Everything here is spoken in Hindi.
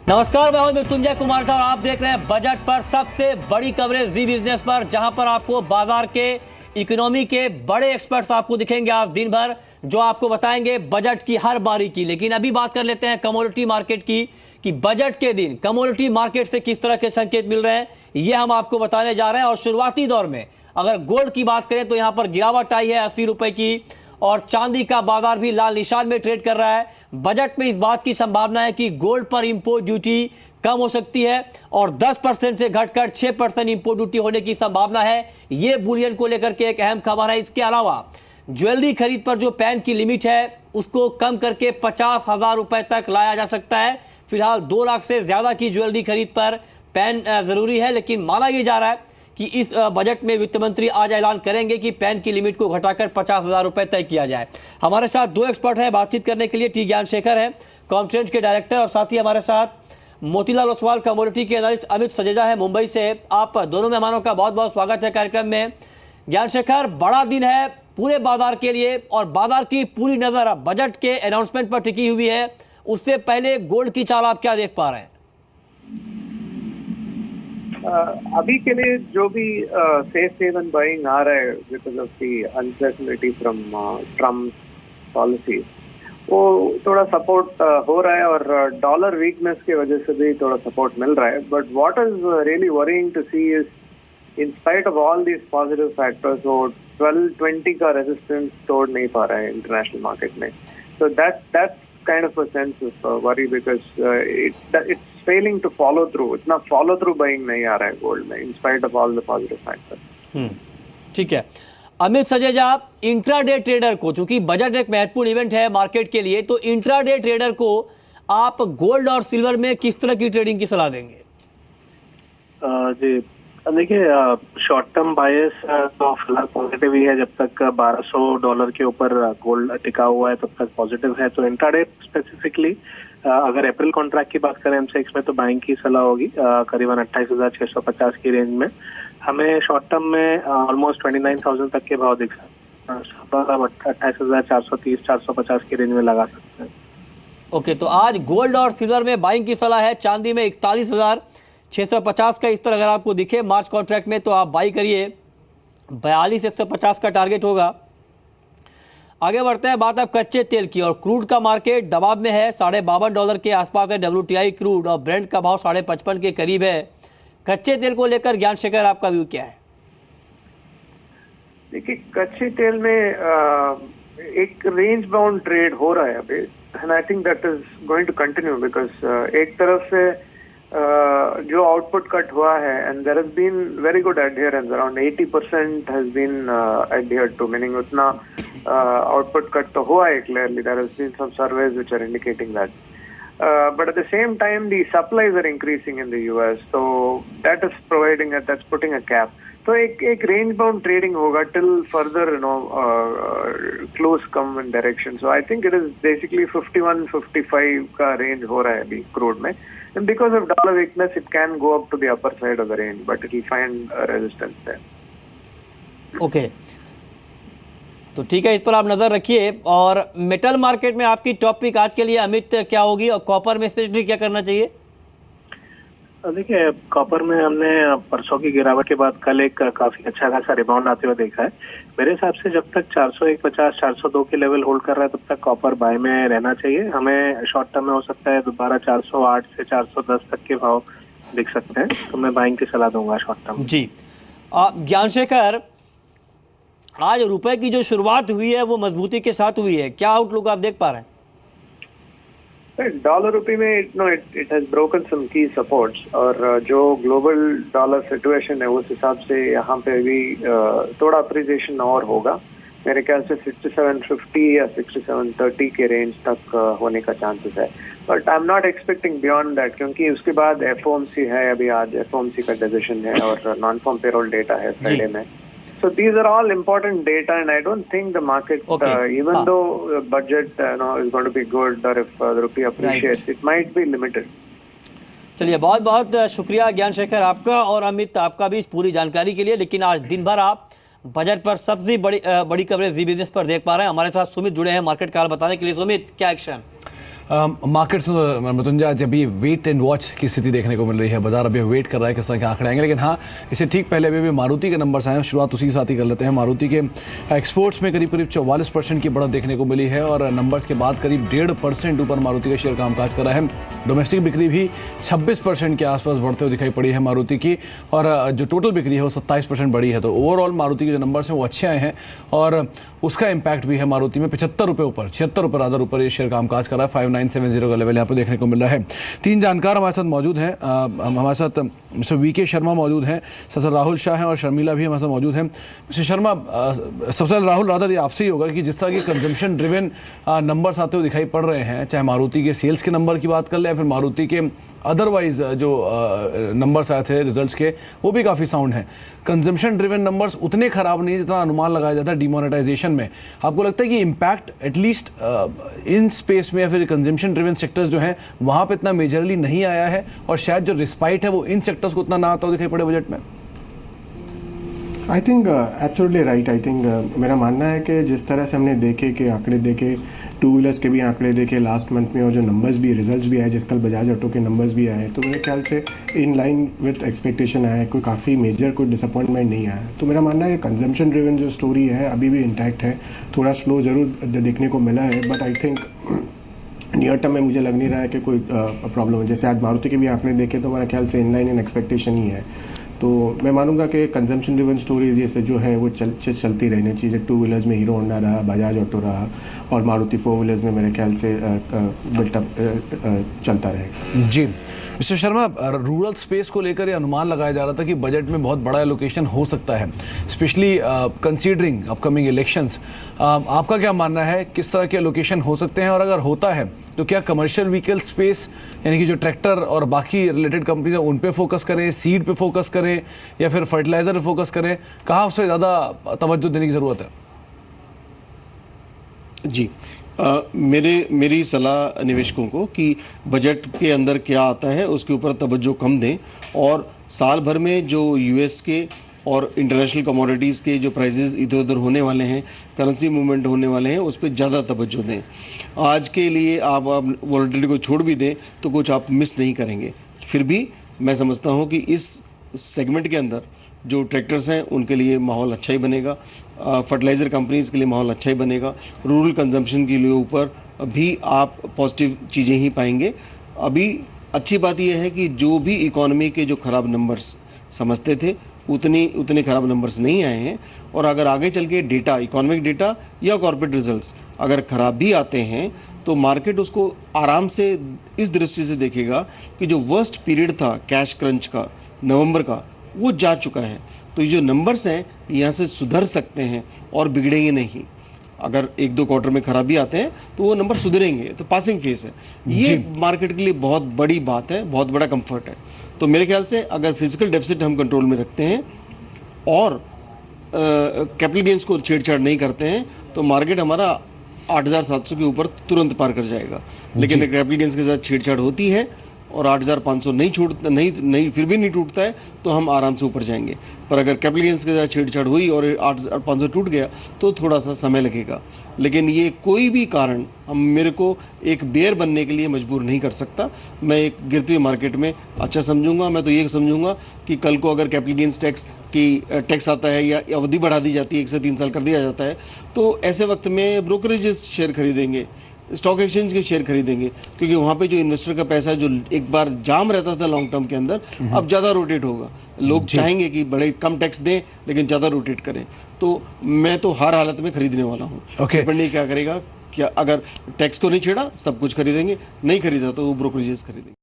नमस्कार, मैं हूं मृत्युंजय कुमार था और आप देख रहे हैं बजट पर सबसे बड़ी कवरेज जी बिजनेस पर, जहां पर आपको बाजार के इकोनॉमी के बड़े एक्सपर्ट्स आपको दिखेंगे आज दिन भर, जो आपको बताएंगे बजट की हर बारीकी। लेकिन अभी बात कर लेते हैं कमोडिटी मार्केट की कि बजट के दिन कमोडिटी मार्केट से किस तरह के संकेत मिल रहे हैं, ये हम आपको बताने जा रहे हैं। और शुरुआती दौर में अगर गोल्ड की बात करें तो यहां पर गिरावट आई है 80 रुपए की, और चांदी का बाजार भी लाल निशान में ट्रेड कर रहा है। बजट में इस बात की संभावना है कि गोल्ड पर इंपोर्ट ड्यूटी कम हो सकती है और 10% से घटकर 6% इंपोर्ट ड्यूटी होने की संभावना है। यह बुलियन को लेकर के एक अहम खबर है। इसके अलावा ज्वेलरी खरीद पर जो पैन की लिमिट है उसको कम करके 50,000 रुपए तक लाया जा सकता है। फिलहाल 2 लाख से ज्यादा की ज्वेलरी खरीद पर पैन जरूरी है, लेकिन माना यह जा रहा है कि इस बजट में वित्त मंत्री आज ऐलान करेंगे कि पैन की लिमिट को घटाकर 50,000 रुपए तय किया जाए। हमारे साथ 2 एक्सपर्ट हैं बातचीत करने के लिए। टी ज्ञान शेखर है, कॉमट्रेंड के डायरेक्टर, और साथ ही हमारे साथ मोतीलाल ओसवाल कमोडिटी के एनालिस्ट अमित सजेजा है मुंबई से। आप दोनों मेहमानों का बहुत बहुत स्वागत है कार्यक्रम में। ज्ञान शेखर, बड़ा दिन है पूरे बाजार के लिए और बाजार की पूरी नजर अब बजट के अनाउंसमेंट पर टिकी हुई है। उससे पहले गोल्ड की चाल आप क्या देख पा रहे हैं? अभी के लिए जो भी सेफ हेवन बाइंग आ रहा है because of the uncertainty from Trump policy, वो थोड़ा सपोर्ट हो रहा है और डॉलर वीकनेस की वजह से भी थोड़ा सपोर्ट मिल रहा है। But what is really worrying to see is in spite of all these positive factors वो 1220 का रेजिस्टेंस तोड़ नहीं पा रहा है इंटरनेशनल मार्केट में। So that's kind of a sense of worry because it's failing to follow through. इतना follow through buying नहीं आ रहा है गोल्ड में in spite of all the positive factors. ठीक है अमित सजेजा, इंट्राडे ट्रेडर को, चूंकि बजट एक महत्वपूर्ण इवेंट है मार्केट के लिए, तो इंट्राडे ट्रेडर को आप गोल्ड और सिल्वर में किस तरह की ट्रेडिंग की सलाह देंगे? जी देखिए, शॉर्ट टर्म बायस तो फिलहाल पॉजिटिव ही है। जब तक $1200 के ऊपर गोल्ड टिका हुआ है तब तक पॉजिटिव है। तो इंट्राडे स्पेसिफिकली अगर अप्रैल कॉन्ट्रैक्ट की बात करें M6 में तो बाइंग की सलाह होगी करीबन 28,650 की रेंज में। हमें शॉर्ट टर्म में ऑलमोस्ट 29,000 तक के भाव दिख सकते हैं। 28,430 450 की रेंज में लगा सकते हैं। ओके, तो आज गोल्ड और सिल्वर में बाइंग की सलाह है। चांदी में 41,650 का स्तर अगर आपको दिखे मार्च कॉन्ट्रैक्ट में तो आप बाई करिए। 42,150 का टारगेट होगा। आगे बढ़ते हैं, बात अब कच्चे तेल की, और क्रूड का मार्केट दबाव में है। $52 के आसपास है WTI क्रूड, और ब्रेंट का भाव 55.5 के करीब है। कच्चे तेल को लेकर ज्ञान शेखर आपका व्यू क्या है? देखिए, कच्चे तेल में एक रेंज बाउंड ट्रेड हो रहा है अभी, and I think that is going to continue because एक तरफ से जो आउटपुट कट हुआ है and there has been very good adherence, around 80% has been adhered to, meaning उतना आउटपुट कट तो हुआ है clearly. There has been some surveys which are indicating that. But at the same time, the supplies are increasing in the US, so that is that's putting a cap. So एक range bound trading होगा till further clues come in direction. So I think it is basically 51-55 का range हो रहा है अभी crude में, and because of dollar weakness, it can go up to the upper side of the range, but it will find resistance there. Okay. तो ठीक है, इस पर आप नजर रखिए। और मेटल मार्केट में आपकी टॉपिक आज के लिए अमित क्या होगी, और कॉपर में स्पेशली क्या करना चाहिए? देखिए, कॉपर में हमने परसों की गिरावट के बाद कल एक काफी अच्छा खासा रिबाउंड आते हुए देखा है। मेरे हिसाब से जब तक 401.50 402 के लेवल होल्ड कर रहा है तब तक कॉपर बाय में रहना चाहिए। हमें शॉर्ट टर्म में हो सकता है दोबारा 408 से 410 तक के भाव दिख सकते हैं, तो मैं बाइंग की सलाह दूंगा शॉर्ट टर्म। जी ज्ञान शेखर, आज रुपए की जो शुरुआत हुई है वो मजबूती के साथ हुई है, क्या आउटलुक आप देख पा रहे हैं? डॉलर रुपये में इट हैज ब्रोकन सम की सपोर्ट्स, और जो ग्लोबल डॉलर सिचुएशन है उस हिसाब से यहाँ पे भी थोड़ा अप्रिसिएशन और होगा। मेरे ख्याल से 6750 या 6730 के रेंज तक होने का चांसेस है, but I am not expecting beyond that, क्योंकि उसके बाद FOMC है, अभी आज FOMC का डिसीजन है और नॉन फॉर्म पेरोल डेटा है फ्राइडे में. So these are all important data, and I don't think the market, even though budget is going to be good, or if the rupee appreciates, it might be limited. चलिए, बहुत बहुत शुक्रिया ज्ञान शेखर आपका, और अमित आपका भी इस पूरी जानकारी के लिए। लेकिन आज दिन भर आप बजट पर सबसे बड़ी कवरेज जी बिजनेस पर देख पा रहे हैं। हमारे साथ सुमित जुड़े हैं मार्केट काल बताने के लिए। सुमित, क्या एक्शन? मार्केट्स मृत्युंजय आज अभी वेट एंड वॉच की स्थिति देखने को मिल रही है। बाजार अभी वेट कर रहा है किस तरह के आंकड़े आएंगे, लेकिन हाँ इससे ठीक पहले अभी मारुति के नंबर्स आए हैं। शुरुआत उसी के साथ ही कर लेते हैं। मारुति के एक्सपोर्ट्स में करीब 44% की बढ़त देखने को मिली है और नंबर्स के बाद करीब 1.5% ऊपर मारुति का शेयर कामकाज कर रहा है। डोमेस्टिक बिक्री भी 26% के आसपास बढ़ते हुए दिखाई पड़ी है मारुति की, और जो टोटल बिक्री है वो 27% बढ़ी है। तो ओवरऑल मारुति के जो नंबर्स हैं वो अच्छे आए हैं और उसका इम्पैक्ट भी है मारुति में। 75 रुपये ऊपर, 76 रुपये आधा ऊपर ये शेयर कामकाज कर रहा है। 5970 का लेवल यहाँ पर देखने को मिल रहा है। 3 जानकार हमारे साथ मौजूद हैं। हमारे साथ मिस्टर वीके शर्मा मौजूद हैं, सर राहुल शाह हैं और शर्मिला भी हमारे साथ मौजूद हैं। मिस्टर शर्मा, सबसे पहले राहुल रादर ये आपसे ही होगा कि जिस तरह के कंजम्पशन ड्रिवन नंबर्स आते हुए दिखाई पड़ रहे हैं, चाहे मारुति के सेल्स के नंबर की बात कर ले या फिर मारुति के अदरवाइज जो नंबर्स आए थे रिजल्ट्स के, वो भी काफ़ी साउंड हैं। कंजम्पशन ड्रिवन नंबर्स उतने खराब नहीं जितना अनुमान लगाया जाता है डिमोनेटाइजेशन में। आपको लगता है कि इम्पैक्ट एटलीस्ट इन स्पेस में या फिर कंजम्पशन ड्रिवन सेक्टर्स जो हैं वहाँ पे इतना मेजरली नहीं आया है, और शायद जो रिस्पाइट है वो इन सेक्टर्स को उतना ना आता हो दिखाई पड़े बजट में? I think absolutely right. I think मेरा मानना है कि जिस तरह से हमने देखे कि आंकड़े देखे, टू व्हीलर्स के भी आंकड़े देखे लास्ट मंथ में, और जो नंबर्स भी रिजल्ट्स भी आए, जिस कल बजाज ऑटो के नंबर्स भी आए, तो मेरे ख्याल से इन लाइन विथ एक्सपेक्टेशन आया। कोई काफ़ी मेजर कोई डिसअपॉइंटमेंट नहीं आया। तो मेरा मानना है कि कंजम्पशन ड्रिवन जो स्टोरी है अभी भी इंटैक्ट है। थोड़ा स्लो ज़रूर देखने को मिला है, but I think near term में मुझे लग नहीं रहा है कि कोई प्रॉब्लम है। जैसे आज मारुति के भी आंकड़े देखे तो मेरा ख्याल से इन लाइन इन एक्सपेक्टेशन ही है। तो मैं मानूंगा कि कंजम्पशन ड्रिवन स्टोरीज ये से जो है वो चलती रहनी चाहिए। टू व्हीलर्स में हीरो होंडा रहा, बजाज ऑटो रहा, और मारुति 4 व्हीलर्स में मेरे ख्याल से बिल्टअप चलता रहेगा। जी मिस्टर शर्मा, रूरल स्पेस को लेकर ये अनुमान लगाया जा रहा था कि बजट में बहुत बड़ा एलोकेशन हो सकता है, स्पेशली कंसीडरिंग अपकमिंग इलेक्शंस। आपका क्या मानना है, किस तरह के एलोकेशन हो सकते हैं, और अगर होता है तो क्या कमर्शियल व्हीकल स्पेस यानी कि जो ट्रैक्टर और बाकी रिलेटेड कंपनीज हैं उन पे फोकस करें, सीड पे फोकस करें, या फिर फर्टिलाइजर पे फोकस करें? कहाँ उससे ज़्यादा तवज्जो देने की ज़रूरत है? जी, मेरी सलाह निवेशकों को कि बजट के अंदर क्या आता है उसके ऊपर तवज्जो कम दें, और साल भर में जो यूएस के और इंटरनेशनल कमोडिटीज़ के जो प्राइसेस इधर उधर होने वाले हैं, करेंसी मूवमेंट होने वाले हैं, उस पर ज़्यादा तवज्जो दें। आज के लिए आप वॉलेटिलिटी को छोड़ भी दें तो कुछ आप मिस नहीं करेंगे। फिर भी मैं समझता हूँ कि इस सेगमेंट के अंदर जो ट्रैक्टर्स हैं उनके लिए माहौल अच्छा ही बनेगा, फर्टिलाइज़र कंपनीज़ के लिए माहौल अच्छा ही बनेगा, रूरल कंजम्पशन के लिए ऊपर भी आप पॉजिटिव चीज़ें ही पाएंगे। अभी अच्छी बात यह है कि जो भी इकॉनमी के जो ख़राब नंबर्स समझते थे उतने ख़राब नंबर्स नहीं आए हैं, और अगर आगे चल के डेटा, इकोनॉमिक डेटा या कॉर्पोरेट रिजल्ट्स अगर ख़राब भी आते हैं तो मार्केट उसको आराम से इस दृष्टि से देखेगा कि जो वर्स्ट पीरियड था कैश क्रंच का नवंबर का वो जा चुका है। तो ये जो नंबर्स हैं यहाँ से सुधर सकते हैं और बिगड़ेंगे नहीं। अगर 1-2 क्वार्टर में खराबी आते हैं तो वो नंबर सुधरेंगे, तो पासिंग फेस है। ये मार्केट के लिए बहुत बड़ी बात है, बहुत बड़ा कंफर्ट है। तो मेरे ख्याल से अगर फिजिकल डेफिसिट हम कंट्रोल में रखते हैं और कैपिटल गेन्स को छेड़छाड़ नहीं करते हैं तो मार्केट हमारा 8,700 के ऊपर तुरंत पार कर जाएगा। लेकिन अगर कैपिटल गेन्स के साथ छेड़छाड़ होती है और 8,500 नहीं फिर भी नहीं टूटता है तो हम आराम से ऊपर जाएंगे। पर अगर कैपिटल गेन्स के साथ छेड़छाड़ हुई और 8,500 टूट गया तो थोड़ा सा समय लगेगा। लेकिन ये कोई भी कारण मेरे को एक बेयर बनने के लिए मजबूर नहीं कर सकता। मैं एक गिरती हुई मार्केट में अच्छा समझूंगा। मैं तो ये समझूंगा कि कल को अगर कैपिटल गेन्स टैक्स आता है या अवधि बढ़ा दी जाती है, 1 से 3 साल कर दिया जाता है, तो ऐसे वक्त में ब्रोकरेजेस शेयर खरीदेंगे, स्टॉक एक्सचेंज के शेयर खरीदेंगे, क्योंकि वहाँ पे जो इन्वेस्टर का पैसा जो एक बार जाम रहता था लॉन्ग टर्म के अंदर, अब ज़्यादा रोटेट होगा। लोग चाहेंगे कि बड़े कम टैक्स दें लेकिन ज़्यादा रोटेट करें। तो मैं तो हर हालत में खरीदने वाला हूँ। डिपेंड नहीं क्या करेगा, क्या अगर टैक्स को नहीं छेड़ा सब कुछ खरीदेंगे, नहीं खरीदा तो वो ब्रोकरेजेस खरीदेंगे।